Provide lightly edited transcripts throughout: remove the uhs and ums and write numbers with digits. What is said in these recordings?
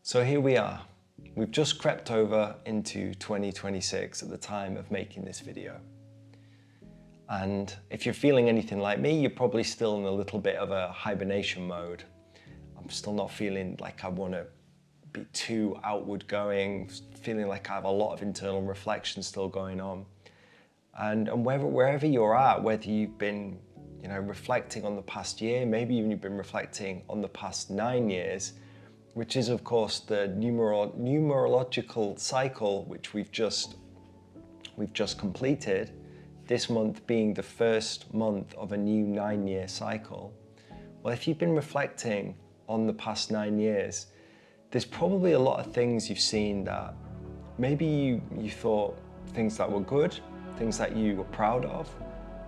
So here we are. We've just crept over into 2026 at the time of making this video. And if you're feeling anything like me, you're probably still in a little bit of a hibernation mode. I'm still not feeling like I want to be too outward going, feeling like I have a lot of internal reflection still going on. And wherever you're at, whether you've been reflecting on the past year, maybe even you've been reflecting on the past 9 years, which is of course the numerological cycle which we've just completed, this month being the first month of a new 9-year cycle. Well, if you've been reflecting on the past 9 years, there's probably a lot of things you've seen that maybe you thought things that were good, things that you were proud of,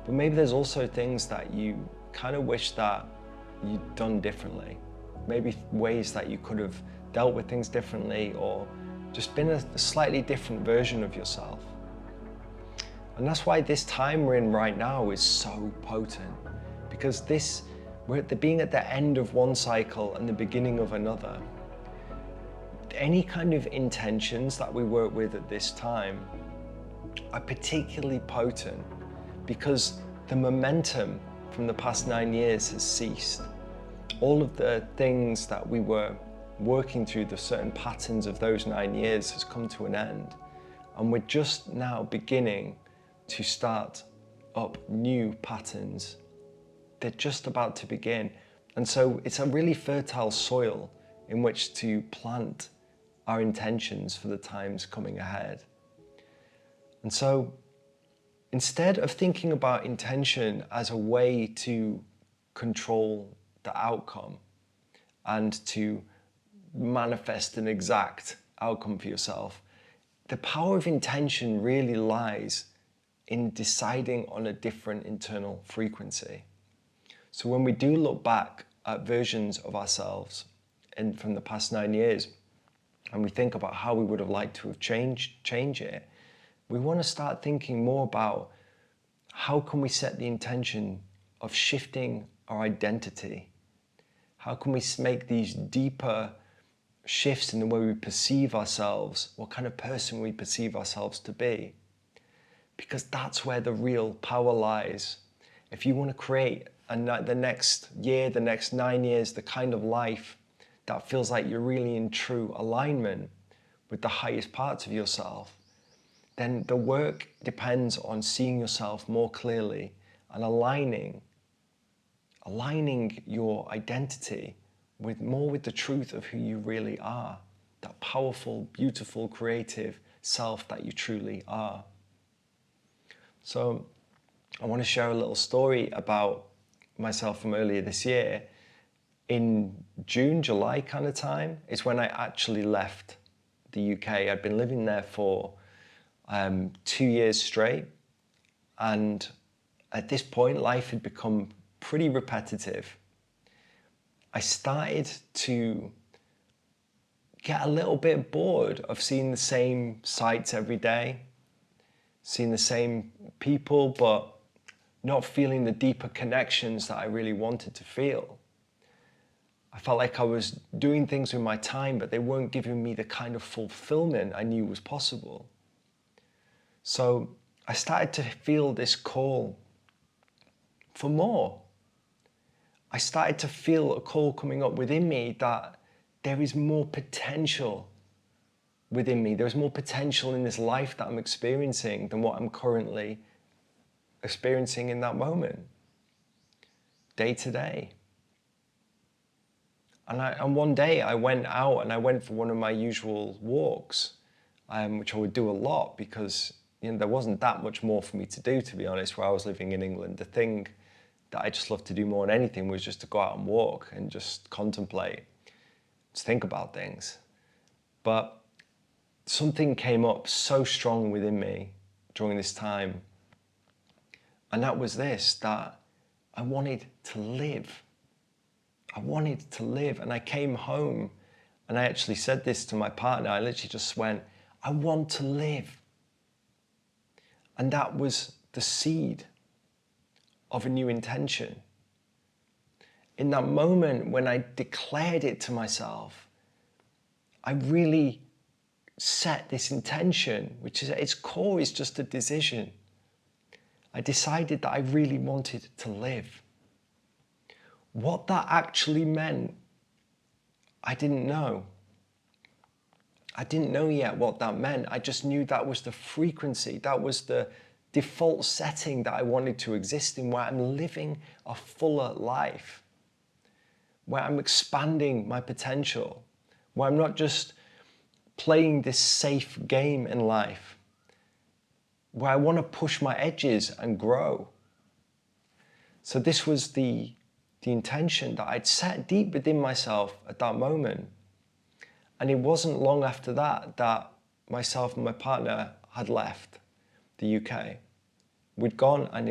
but maybe there's also things that you kind of wish that you'd done differently. Maybe ways that you could have dealt with things differently or just been a slightly different version of yourself. And that's why this time we're in right now is so potent, because we're being at the end of one cycle and the beginning of another. Any kind of intentions that we work with at this time are particularly potent because the momentum from the past 9 years has ceased. All of the things that we were working through, the certain patterns of those 9 years has come to an end. And we're just now beginning to start up new patterns. They're just about to begin. And so it's a really fertile soil in which to plant our intentions for the times coming ahead. And so instead of thinking about intention as a way to control the outcome and to manifest an exact outcome for yourself, the power of intention really lies in deciding on a different internal frequency. So when we do look back at versions of ourselves from the past 9 years, and we think about how we would have liked to have change it, we want to start thinking more about how can we set the intention of shifting our identity? How can we make these deeper shifts in the way we perceive ourselves, what kind of person we perceive ourselves to be? Because that's where the real power lies. If you want to create the next year, the next 9 years, the kind of life that feels like you're really in true alignment with the highest parts of yourself, then the work depends on seeing yourself more clearly and aligning your identity more with the truth of who you really are, that powerful, beautiful, creative self that you truly are. So I want to share a little story about myself from earlier this year. In June, July kind of time is when I actually left the UK. I'd been living there for 2 years straight. And at this point, life had become pretty repetitive. I started to get a little bit bored of seeing the same sights every day, seeing the same people, but not feeling the deeper connections that I really wanted to feel. I felt like I was doing things with my time, but they weren't giving me the kind of fulfillment I knew was possible. So I started to feel this call for more. I started to feel a call coming up within me that there is more potential within me. There's more potential in this life that I'm experiencing than what I'm currently experiencing in that moment, day to day. And one day I went out and I went for one of my usual walks, which I would do a lot because there wasn't that much more for me to do, to be honest, where I was living in England. The thing that I just loved to do more than anything was just to go out and walk and just contemplate, just think about things. But something came up so strong within me during this time, and that was this, that I wanted to live. I wanted to live. And I came home and I actually said this to my partner. I literally just went, I want to live. And that was the seed of a new intention. In that moment when I declared it to myself, I really set this intention, which is at its core is just a decision. I decided that I really wanted to live. What that actually meant, I didn't know. I didn't know yet what that meant. I just knew that was the frequency, that was the default setting that I wanted to exist in, where I'm living a fuller life, where I'm expanding my potential, where I'm not just playing this safe game in life, where I want to push my edges and grow. So this was the intention that I'd set deep within myself at that moment. And it wasn't long after that that myself and my partner had left the UK. We'd gone and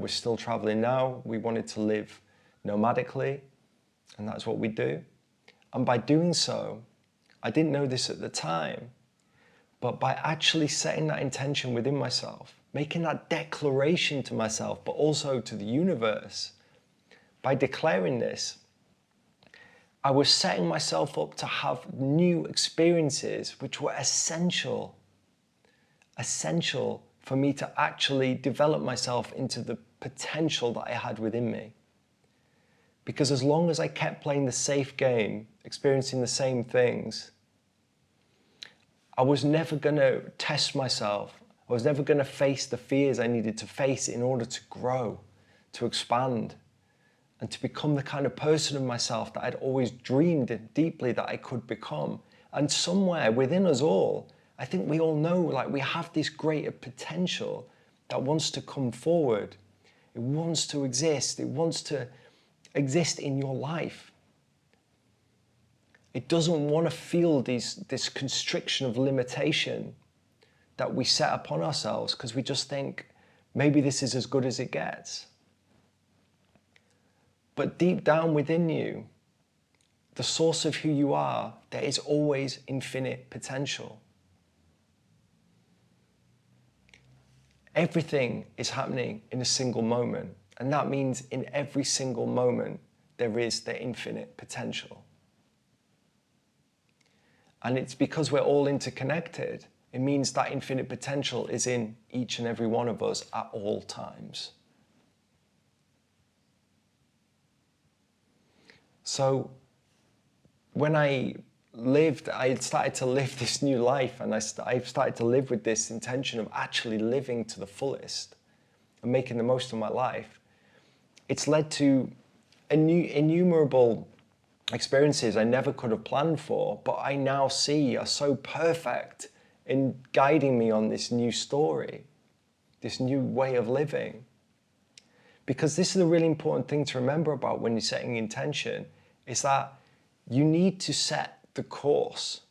we're still traveling now. We wanted to live nomadically, and that's what we do. And by doing so, I didn't know this at the time, but by actually setting that intention within myself, making that declaration to myself, but also to the universe, by declaring this, I was setting myself up to have new experiences which were essential for me to actually develop myself into the potential that I had within me. Because as long as I kept playing the safe game, experiencing the same things, I was never going to test myself. I was never going to face the fears I needed to face in order to grow, to expand, and to become the kind of person of myself that I'd always dreamed deeply that I could become. And somewhere within us all, I think we all know, like, we have this greater potential that wants to come forward. It wants to exist. It wants to exist in your life. It doesn't want to feel this constriction of limitation that we set upon ourselves because we just think maybe this is as good as it gets. But deep down within you, the source of who you are, there is always infinite potential. Everything is happening in a single moment, and that means in every single moment there is the infinite potential. And it's because we're all interconnected, it means that infinite potential is in each and every one of us at all times. So when I started to live this new life, and I started to live with this intention of actually living to the fullest and making the most of my life. It's led to innumerable experiences I never could have planned for, but I now see are so perfect in guiding me on this new story, this new way of living. Because this is a really important thing to remember about when you're setting intention, is that you need to set the course,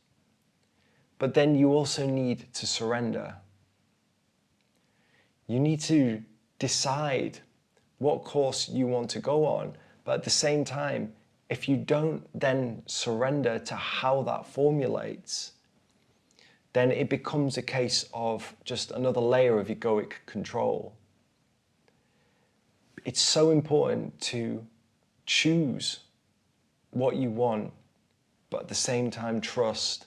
but then you also need to surrender. You need to decide what course you want to go on, but at the same time, if you don't then surrender to how that formulates, then it becomes a case of just another layer of egoic control. It's so important to choose what you want, but at the same time trust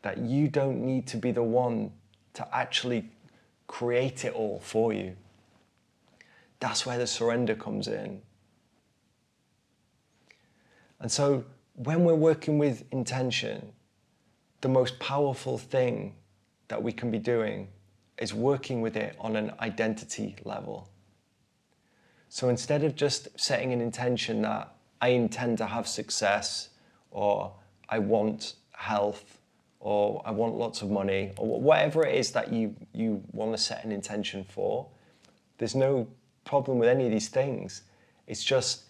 that you don't need to be the one to actually create it all for you. That's where the surrender comes in. And so when we're working with intention, the most powerful thing that we can be doing is working with it on an identity level. So instead of just setting an intention that I intend to have success, or I want health, or I want lots of money, or whatever it is that you want to set an intention for, there's no problem with any of these things. It's just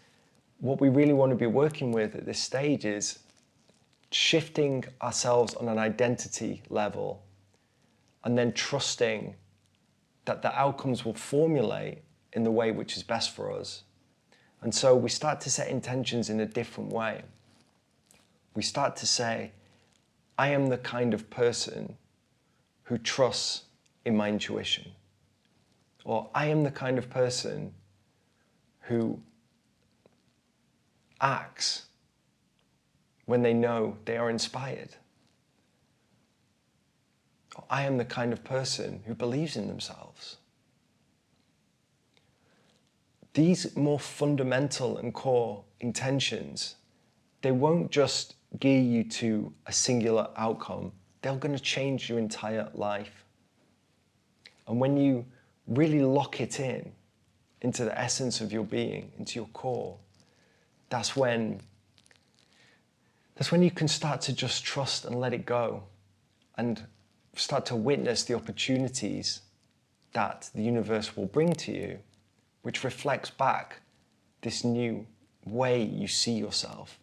what we really want to be working with at this stage is shifting ourselves on an identity level and then trusting that the outcomes will formulate in the way which is best for us. And so we start to set intentions in a different way. We start to say, I am the kind of person who trusts in my intuition. Or I am the kind of person who acts when they know they are inspired. I am the kind of person who believes in themselves. These more fundamental and core intentions, they won't just gear you to a singular outcome. They're going to change your entire life. And when you really lock it in, into the essence of your being, into your core, that's when you can start to just trust and let it go and start to witness the opportunities that the universe will bring to you, which reflects back this new way you see yourself.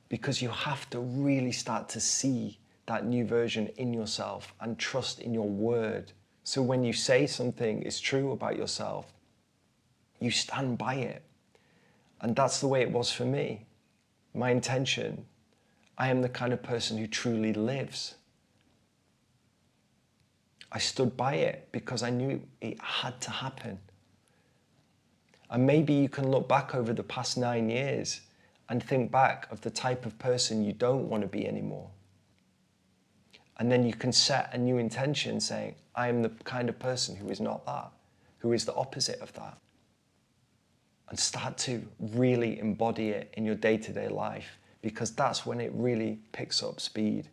Because you have to really start to see that new version in yourself and trust in your word. So when you say something is true about yourself, you stand by it. And that's the way it was for me. My intention, I am the kind of person who truly lives. I stood by it because I knew it had to happen. And maybe you can look back over the past 9 years and think back of the type of person you don't want to be anymore. And then you can set a new intention saying, I am the kind of person who is not that, who is the opposite of that. And start to really embody it in your day-to-day life, because that's when it really picks up speed,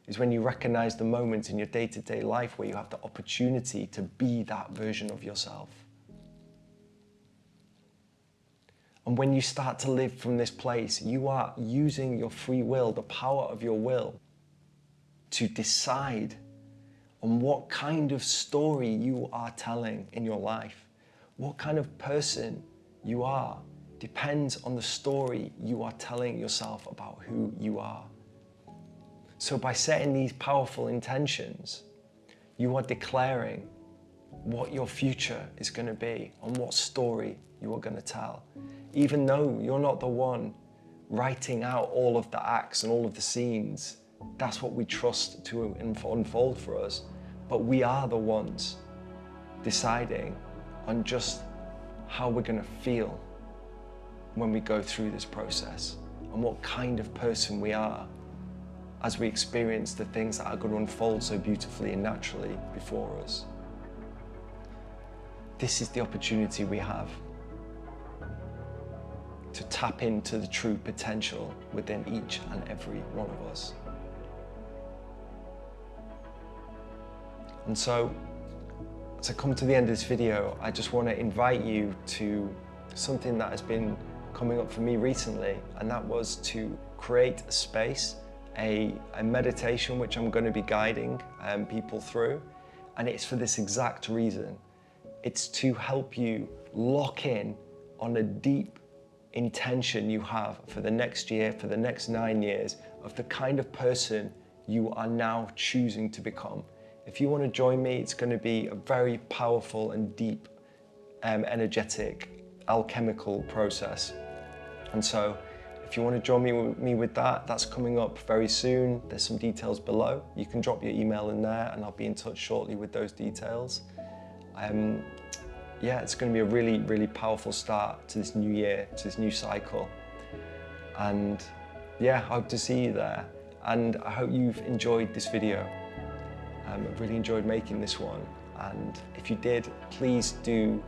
is when you recognize the moments in your day-to-day life where you have the opportunity to be that version of yourself. And when you start to live from this place, you are using your free will, the power of your will, to decide on what kind of story you are telling in your life. What kind of person you are depends on the story you are telling yourself about who you are. So by setting these powerful intentions, you are declaring what your future is going to be and what story you are going to tell. Even though you're not the one writing out all of the acts and all of the scenes, that's what we trust to unfold for us. But we are the ones deciding on just how we're going to feel when we go through this process and what kind of person we are as we experience the things that are going to unfold so beautifully and naturally before us. This is the opportunity we have to tap into the true potential within each and every one of us. And so, as I come to the end of this video, I just want to invite you to something that has been coming up for me recently, and that was to create a space, a meditation which I'm going to be guiding people through, and it's for this exact reason. It's to help you lock in on a deep intention you have for the next year, for the next 9 years, of the kind of person you are now choosing to become. If you want to join me, it's going to be a very powerful and deep, energetic, alchemical process. And so if you want to join me with that, that's coming up very soon. There's some details below. You can drop your email in there and I'll be in touch shortly with those details. Yeah, it's going to be a really, really powerful start to this new year, to this new cycle. And yeah, I hope to see you there. And I hope you've enjoyed this video. I've really enjoyed making this one. And if you did, please do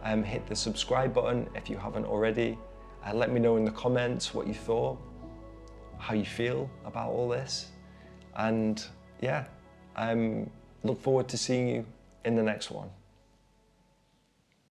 hit the subscribe button if you haven't already. Let me know in the comments what you thought, how you feel about all this. And yeah, look forward to seeing you in the next one.